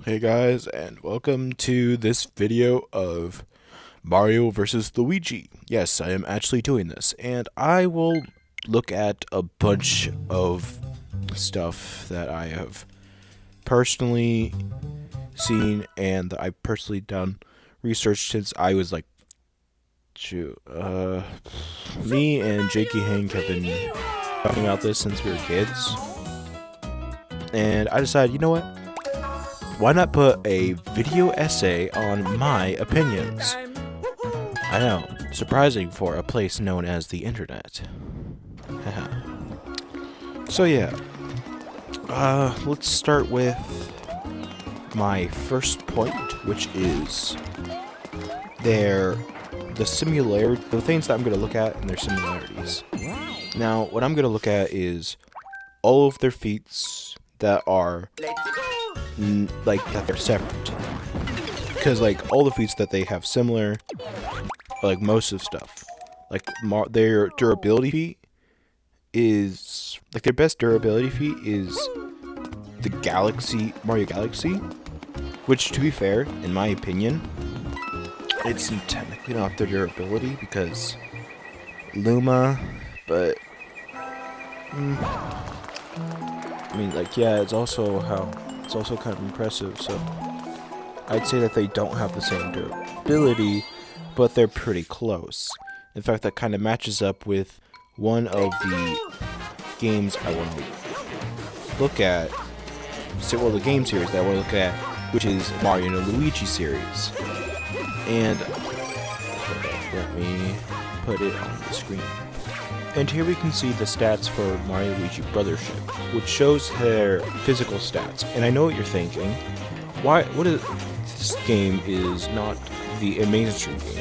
Hey guys, and welcome to this video of Mario versus Luigi. Yes, I am actually doing this, and I will look at a bunch of stuff that I have personally seen and that I've personally done research since I was like, me and Jakey Hank have been talking about this since we were kids, and I decided, you know what? Why not put a video essay on my opinions? I know, surprising for a place known as the internet. So yeah, let's start with my first point, which is the things that I'm going to look at and their similarities. Now, what I'm going to look at is all of their feats that are that they're separate, because like all the feats that they have similar, like most of stuff, like their durability feat is like their best durability feat is the Mario Galaxy, which, to be fair, in my opinion, it's technically not their durability because Luma, but I mean, like, yeah, it's also kind of impressive, so I'd say that they don't have the same durability, but they're pretty close. In fact, that kind of matches up with one of the games I want to look at, well, the game series that I want to look at, which is Mario and Luigi series. And let me put it on the screen. And here we can see the stats for Mario and Luigi Brothership, which shows their physical stats. And I know what you're thinking. This game is not the mainstream game.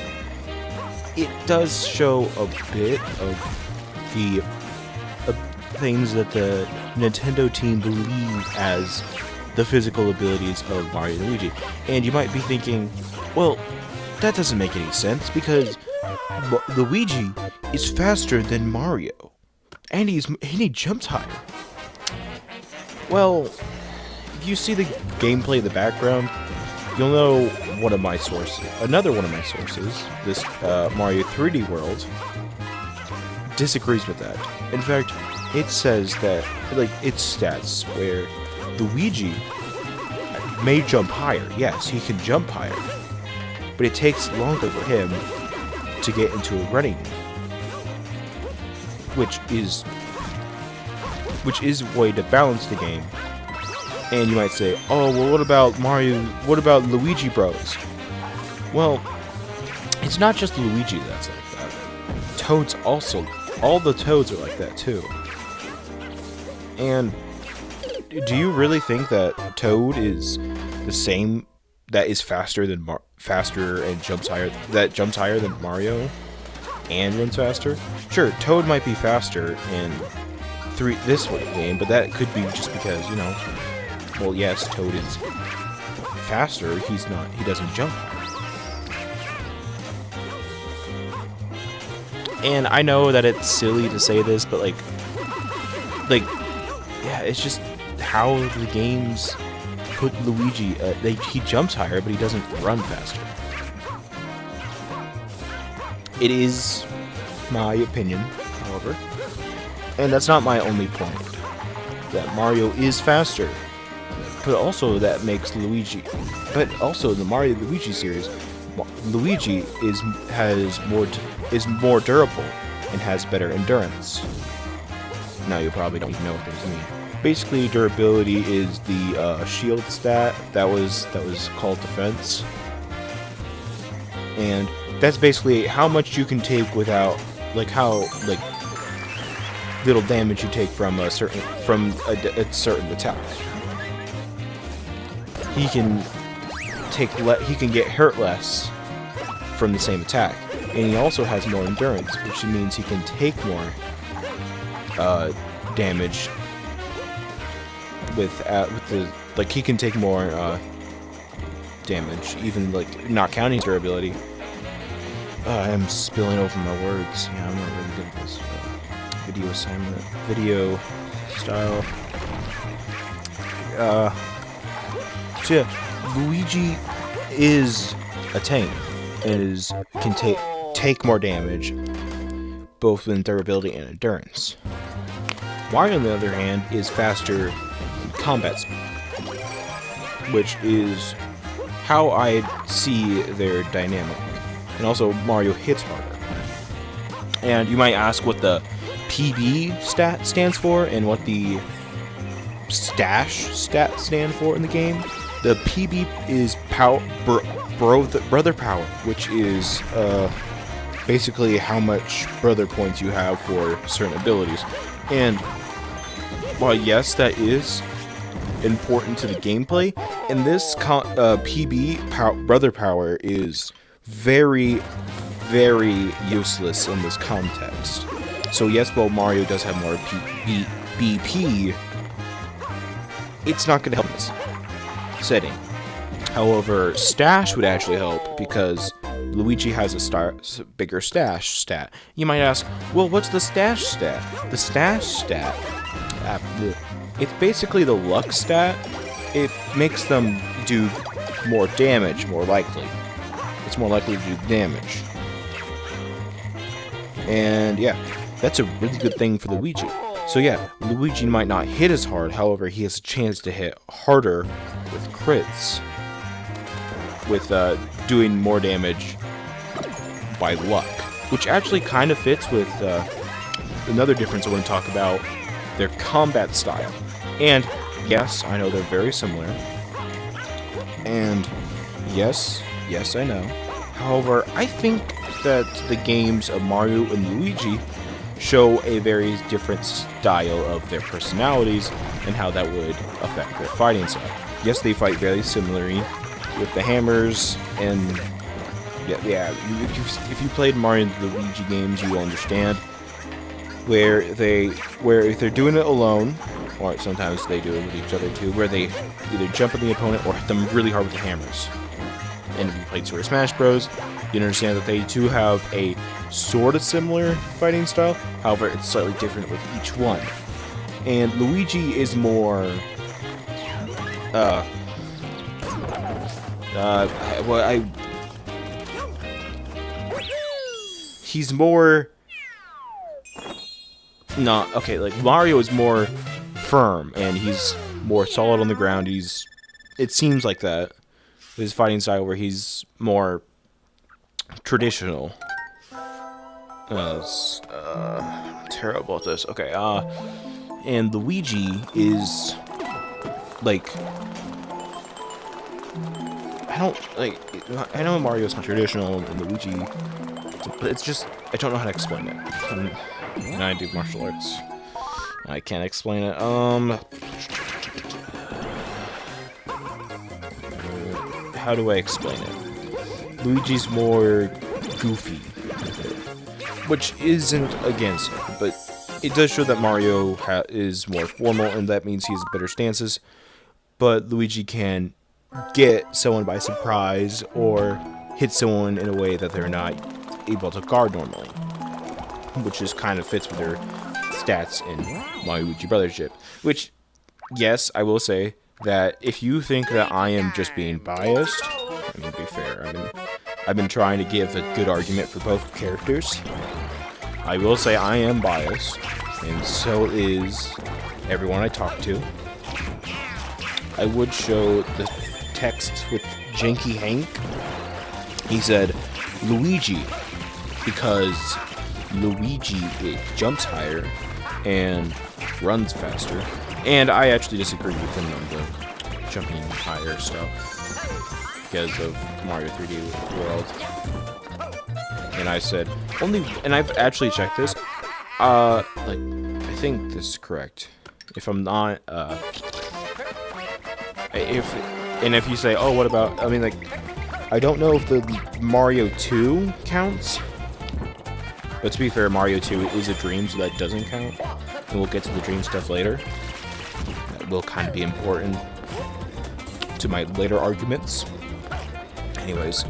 It does show a bit of the things that the Nintendo team believe as the physical abilities of Mario and Luigi. And you might be thinking, well, that doesn't make any sense because Luigi is faster than Mario, and he jumps higher. Well, if you see the gameplay in the background, you'll know another one of my sources, this Mario 3D World, disagrees with that. In fact, it says that, like, its stats where Luigi may jump higher. Yes, he can jump higher, but it takes longer for him to get into a running, which is a way to balance the game. And you might say, oh, well, what about Mario? What about Luigi Bros? Well, it's not just Luigi that's like that. Toads also, all the Toads are like that too. And do you really think that Toad is the same? That is faster and jumps higher than Mario and runs faster? Sure, Toad might be faster in this game, but that could be just because, you know, well, yes, Toad is faster, he doesn't jump higher. And I know that it's silly to say this, but like yeah, it's just how the games put Luigi, he jumps higher, but he doesn't run faster. It is my opinion, however, and that's not my only point, that Mario is faster, but also that makes Luigi, but also the Mario Luigi series, Luigi is more durable and has better endurance. Now you probably don't even know what those mean. Basically, durability is the shield stat that was called defense, and that's basically how much you can take without, like, how little damage you take from a certain attack. He can get hurt less from the same attack, and he also has more endurance, which means he can take more damage. With the, like, he can take more damage, even, like, not counting his durability. I am spilling over my words. Yeah, I'm not really good at this video assignment, video style. So yeah, Luigi is a tank and can take more damage, both in durability and endurance. Mario, on the other hand, is faster in combat speed, which is how I see their dynamic. And also, Mario hits harder. And you might ask what the PB stat stands for and what the stash stat stand for in the game. The PB is brother power, which is basically how much brother points you have for certain abilities. And while yes, that is important to the gameplay, and this PB brother power is very, very useless in this context. So yes, while Mario does have more BP, it's not going to help this setting. However, stash would actually help because Luigi has a bigger stash stat. You might ask, well, what's the stash stat? The stash stat, it's basically the luck stat. It makes them do more damage, more likely. It's more likely to do damage. And yeah, that's a really good thing for Luigi. So yeah, Luigi might not hit as hard, however, he has a chance to hit harder with crits, with doing more damage by luck, which actually kind of fits with another difference I want to talk about, their combat style. And yes, I know they're very similar, and yes, I know. However, I think that the games of Mario and Luigi show a very different style of their personalities and how that would affect their fighting style. Yes, they fight very similarly with the hammers, and yeah. If you played Mario and Luigi games, you will understand where if they're doing it alone, or sometimes they do it with each other too, where they either jump at the opponent or hit them really hard with the hammers. And if you played Super Smash Bros., you understand that they do have a sort of similar fighting style, however, it's slightly different with each one. And Luigi is more, he's more, not, okay, like, Mario is more firm, and he's more solid on the ground, it seems like that. His fighting style where he's more traditional. Terrible at this. Okay, and Luigi is like, I know Mario's not traditional and Luigi, but it's just, I don't know how to explain it. And I do martial arts. I can't explain it. How do I explain it? Luigi's more goofy, which isn't against it, but it does show that Mario is more formal, and that means he has better stances, but Luigi can get someone by surprise or hit someone in a way that they're not able to guard normally, which just kind of fits with their stats in Mario Luigi Brothership. Which, yes, I will say that if you think that I am just being biased, I mean, to be fair, I've been trying to give a good argument for both characters. I will say I am biased, and so is everyone I talk to. I would show the text with Janky Hank. He said, Luigi, because Luigi, it jumps higher and runs faster. And I actually disagree with him on the jumping higher stuff because of Mario 3D World. And I said, and I've actually checked this, I think this is correct. If I'm not, if you say, oh, what about, I don't know if the Mario 2 counts, but to be fair, Mario 2 is a dream, so that doesn't count. And we'll get to the dream stuff later. That will kind of be important to my later arguments. Anyways,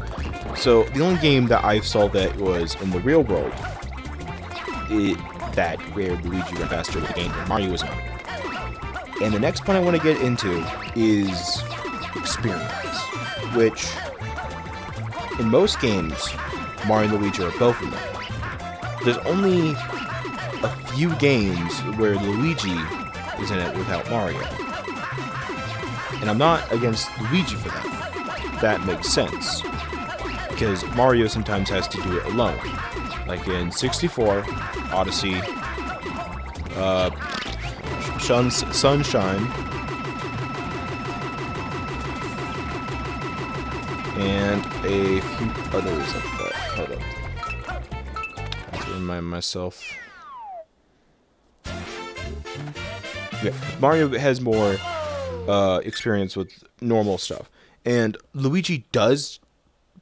so the only game that I saw that was in the real world, where Luigi went faster with the game than Mario was on. And the next point I want to get into is experience. which in most games, Mario and Luigi are both in them. There's only a few games where Luigi is in it without Mario. And I'm not against Luigi for that. That makes sense. Because Mario sometimes has to do it alone. Like in 64, Odyssey, Sunshine, and a few others like that. Hold up. I have to remind myself. Yeah, Mario has more experience with normal stuff. And Luigi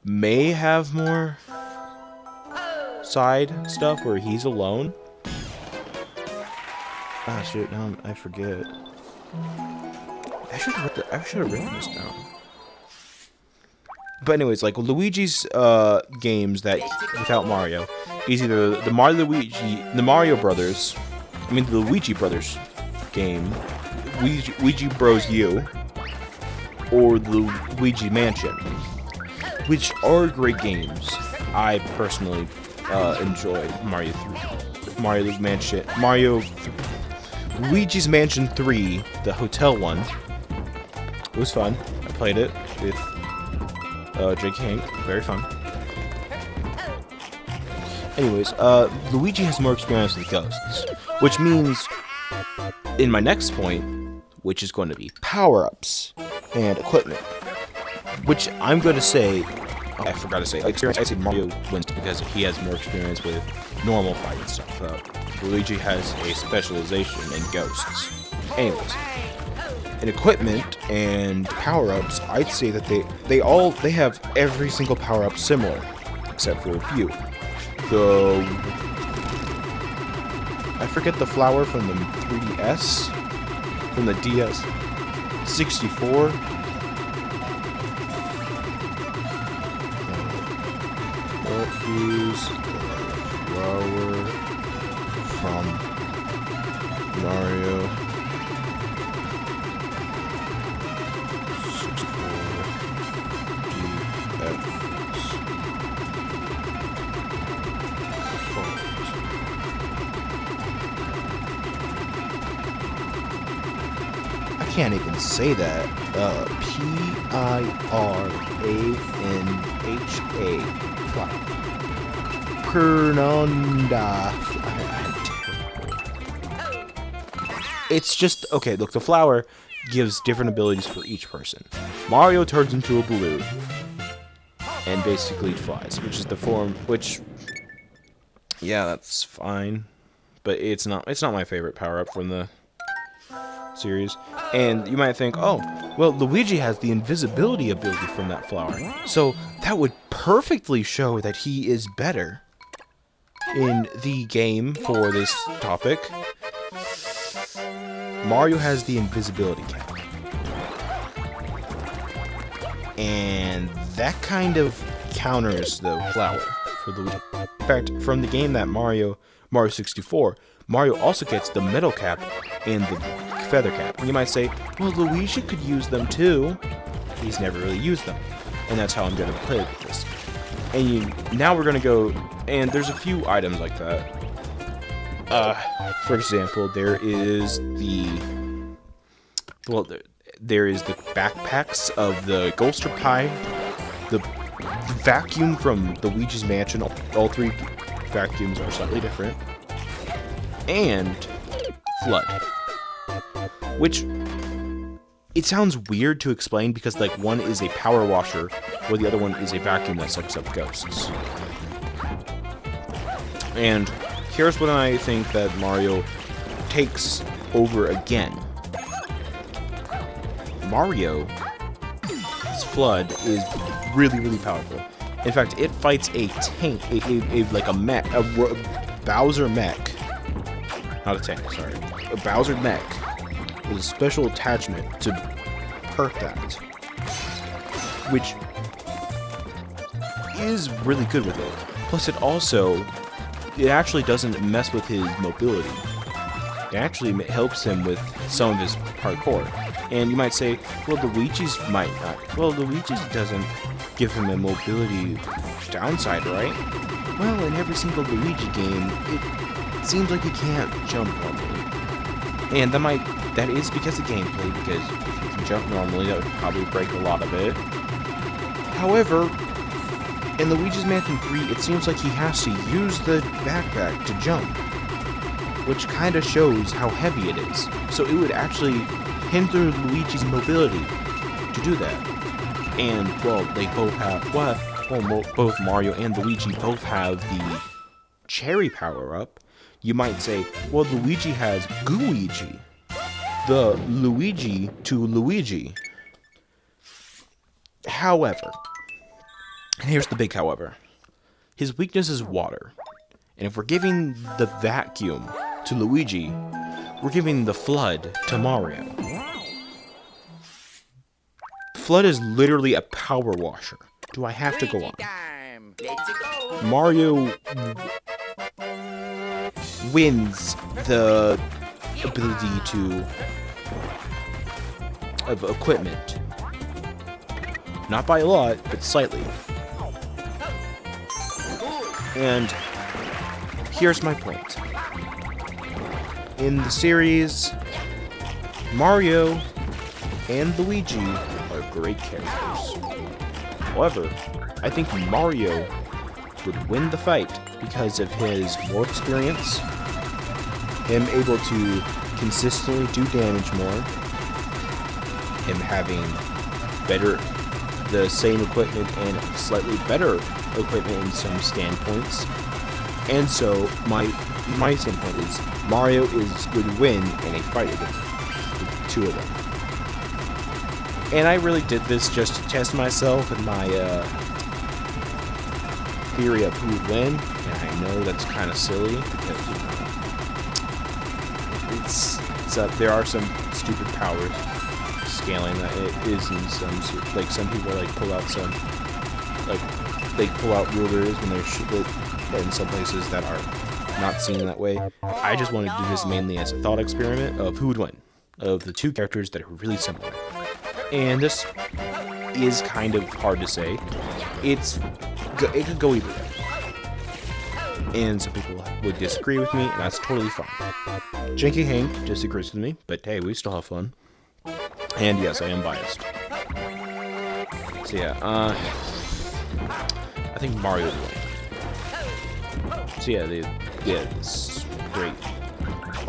may have more side stuff where he's alone. Ah, shit, now I forget. I should have written this down. But anyways, like Luigi's games that without Mario is either the Mario Brothers, the Luigi Brothers game, Luigi Bros U, or the Luigi Mansion, which are great games. I personally enjoyed Luigi's Mansion 3, the hotel one. It was fun. I played it with Jake Hank. Very fun. Anyways, Luigi has more experience with ghosts, which means in my next point, which is going to be power-ups and equipment, which I'm going to say, I forgot to say, experience. I say Mario wins because he has more experience with normal fighting stuff. Luigi has a specialization in ghosts. Anyways, in equipment and power-ups, I'd say that they have every single power-up similar, except for a few. I forget the flower from the 3DS, from the DS 64. What is the flower from Mario 64 DS? I can't even say that. Piranha. Pernanda. It's just okay. Look, the flower gives different abilities for each person. Mario turns into a balloon and basically flies, which is the form. Which, yeah, that's fine, but it's not my favorite power up from the series. And you might think, oh, well, Luigi has the invisibility ability from that flower, so that would perfectly show that he is better in the game for this topic. Mario has the invisibility cap, and that kind of counters the flower for Luigi. In fact, from the game that Mario 64, Mario also gets the metal cap and the feather cap. And you might say, well, Luigi could use them too. He's never really used them. And that's how I'm going to play with this. And now we're going to go, and there's a few items like that. For example, there is the backpacks of the Ghoster Pie, the vacuum from the Luigi's Mansion. All three vacuums are slightly different. And Flood. Which, it sounds weird to explain because, like, one is a power washer, while the other one is a vacuum that sucks up ghosts. And here's what I think that Mario takes over again. Mario's Flood is really, really powerful. In fact, it fights a tank, like a mech, a Bowser mech. Not a tank, sorry. A Bowser mech with a special attachment to hurt that, which is really good with it. Plus, it actually doesn't mess with his mobility. It actually helps him with some of his parkour. And you might say, well, Luigi's might not. Well, Luigi's doesn't give him a mobility downside, right? Well, in every single Luigi game, it seems like you can't jump normally. And that is because of gameplay, because if you can jump normally, that would probably break a lot of it. However, in Luigi's Mansion 3, it seems like he has to use the backpack to jump, which kind of shows how heavy it is. So it would actually hinder Luigi's mobility to do that. And, well, they both have, both Mario and Luigi both have the cherry power-up. You might say, well, Luigi has Gooigi, the Luigi to Luigi. However, and here's the big however, his weakness is water. And if we're giving the vacuum to Luigi, we're giving the flood to Mario. Flood is literally a power washer. Do I have to go on? Mario wins the ability of equipment. Not by a lot, but slightly. And here's my point. In the series, Mario and Luigi are great characters. However, I think Mario would win the fight because of his more experience, him able to consistently do damage more, him having the same equipment and slightly better equipment in some standpoints. And so my standpoint is Mario would win in a fight against the two of them. And I really did this just to test myself and my theory of who would win. And I know that's kind of silly because there are some stupid powers scaling that it is in some some people pull out rulers when they're in some places that are not seen that way. I just wanted to do this mainly as a thought experiment of who would win of the two characters that are really similar. And this is kind of hard to say. It could go either way. And some people would disagree with me, and that's totally fine. Janky Hank disagrees with me, but hey, we still have fun. And yes, I am biased. So yeah, I think Mario would win. So yeah, it's great.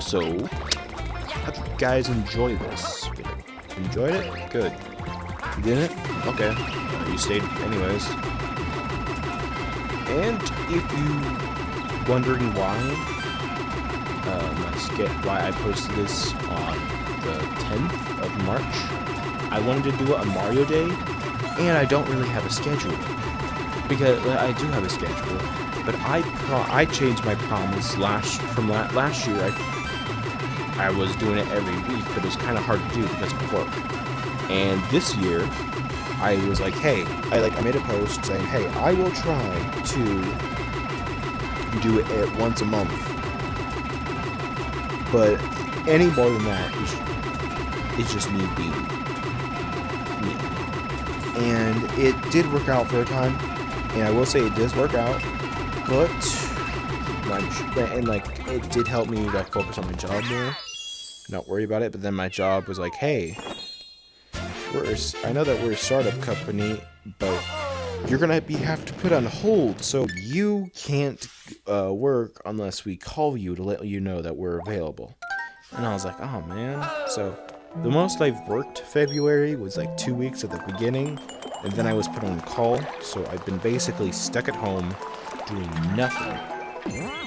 So, how did you guys enjoy this? Enjoyed it? Good. You didn't? Okay. You stayed anyways. And if you wondering why I posted this on the 10th of March, I wanted to do it on Mario Day, and I don't really have a schedule. Because I do have a schedule, but I changed my promise from last year. I was doing it every week, but it was kind of hard to do because of work. And this year, I was like, hey, I made a post saying, hey, I will try to do it once a month. But any more than that is just me being me. And it did work out for a time, and I will say it does work out, but it did help me focus on my job more, not worry about it. But then my job was like, hey, I know that we're a startup company, but you're gonna have to put on hold, so you can't work unless we call you to let you know that we're available. And I was like, oh man. So the most I've worked February was 2 weeks at the beginning, and then I was put on call, so I've been basically stuck at home doing nothing.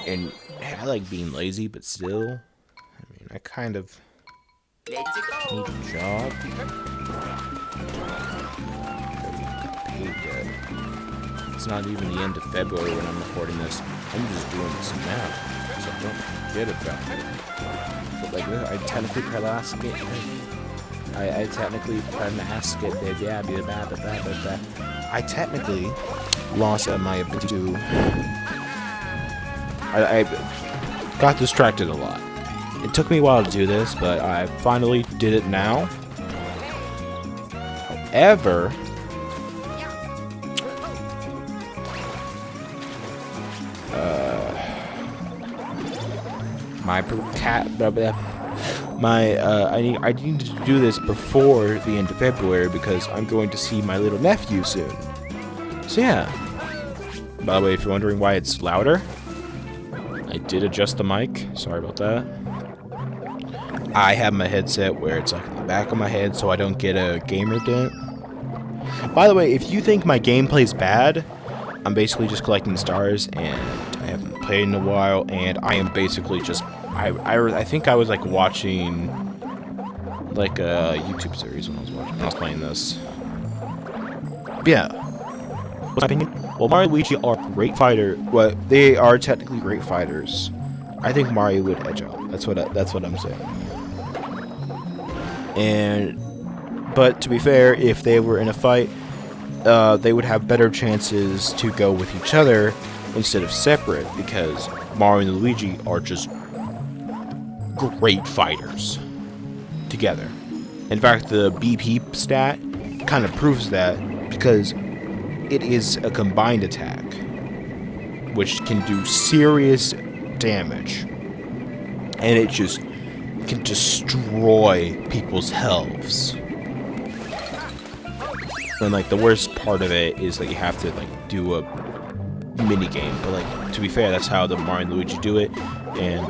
And I like being lazy, but still, I kind of need a job. It's not even the end of February when I'm recording this. I'm just doing this now, so don't forget about it. But I technically I technically lost my ability to. I got distracted a lot. It took me a while to do this, but I finally did it now. However, I need to do this before the end of February because I'm going to see my little nephew soon. So yeah. By the way, if you're wondering why it's louder, I did adjust the mic. Sorry about that. I have my headset where it's like in the back of my head so I don't get a gamer dent. By the way, if you think my gameplay's bad, I'm basically just collecting stars and I haven't played in a while, and I am basically just I think I was like watching like a YouTube series when I was playing this. But yeah. What's my opinion? Well, Mario and Luigi are great fighters. Well, they are technically great fighters. I think Mario would edge out. That's what I'm saying. But to be fair, if they were in a fight, they would have better chances to go with each other instead of separate, because Mario and Luigi are just great fighters together. In fact, the BP stat kind of proves that, because it is a combined attack, which can do serious damage, and it just can destroy people's healths. And like the worst part of it is that you have to like do a mini game, but like to be fair, that's how the Mario and Luigi do it, and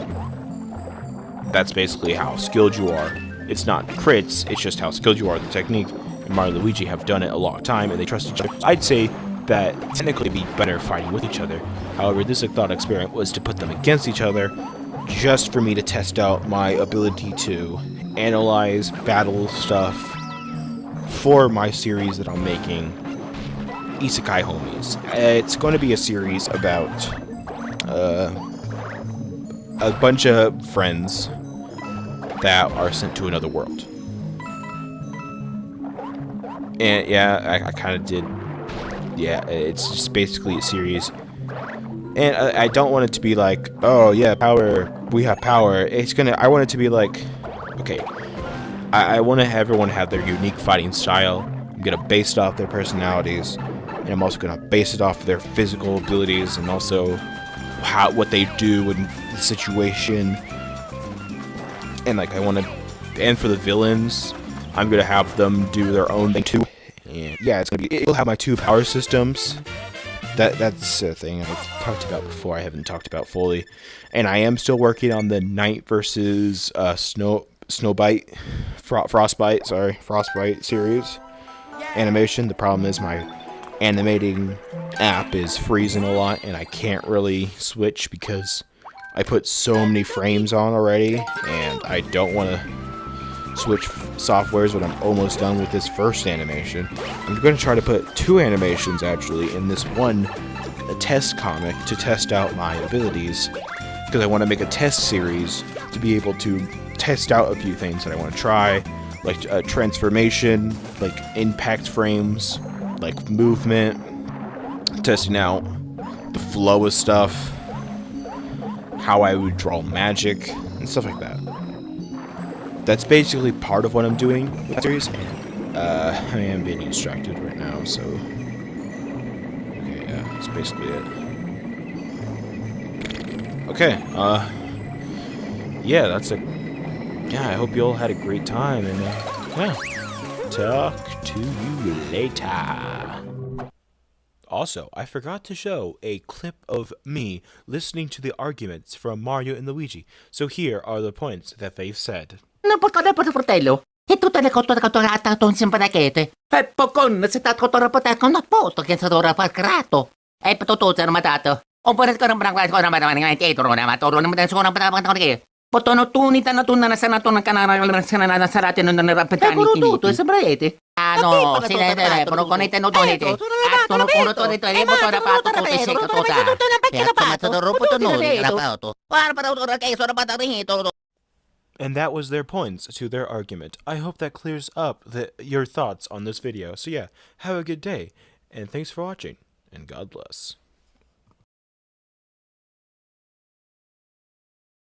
that's basically how skilled you are. It's not crits, it's just how skilled you are, the technique. And Mario and Luigi have done it a long time, and they trust each other. I'd say that technically it'd be better fighting with each other. However, this thought experiment was to put them against each other, just for me to test out my ability to analyze battle stuff for my series that I'm making, Isekai Homies. It's going to be a series about a bunch of friends that are sent to another world. And yeah, I kind of did. Yeah, it's just basically a series. And I don't want it to be like, oh yeah, power, we have power. I want it to be like, okay, I want to have everyone have their unique fighting style. I'm going to base it off their personalities. And I'm also going to base it off their physical abilities and also what they do in the situation. And like and for the villains, I'm going to have them do their own thing too. And yeah, it'll have my two power systems. That's a thing I've talked about before. I haven't talked about fully. And I am still working on the Night versus Frostbite series animation. The problem is my animating app is freezing a lot, and I can't really switch because I put so many frames on already, and I don't want to switch softwares when I'm almost done with this first animation. I'm going to try to put two animations actually in this one, a test comic, to test out my abilities, because I want to make a test series to be able to test out a few things that I want to try, like transformation, like impact frames, like movement, testing out the flow of stuff, how I would draw magic, and stuff like that. That's basically part of what I'm doing with the series, and I am being distracted right now, so okay, yeah, that's basically it. Okay, yeah, I hope you all had a great time, and yeah, talk to you later. Also, I forgot to show a clip of me listening to the arguments from Mario and Luigi, so here are the points that they've said. Non portare per fratello. E tutte le cotture catturate con simpatichete. E pocon se sta cottura poter con apposto che se dovrà far creato. E per tutto se non mi dato. O per scorrere un branco con una dietro una matura non mi sono per Potono tunita na tunna na sanato na canara na sarate non ne rapetani finito. E sembrete. Ah no, si ne telefono con i tenutoniti. Attono con to detto e botto rapato tutto secco tutta. E attomato do ropoto no rapato. Guarda ora che sono patarito. And that was their points to their argument. I hope that clears up your thoughts on this video. So yeah, have a good day, and thanks for watching, and God bless.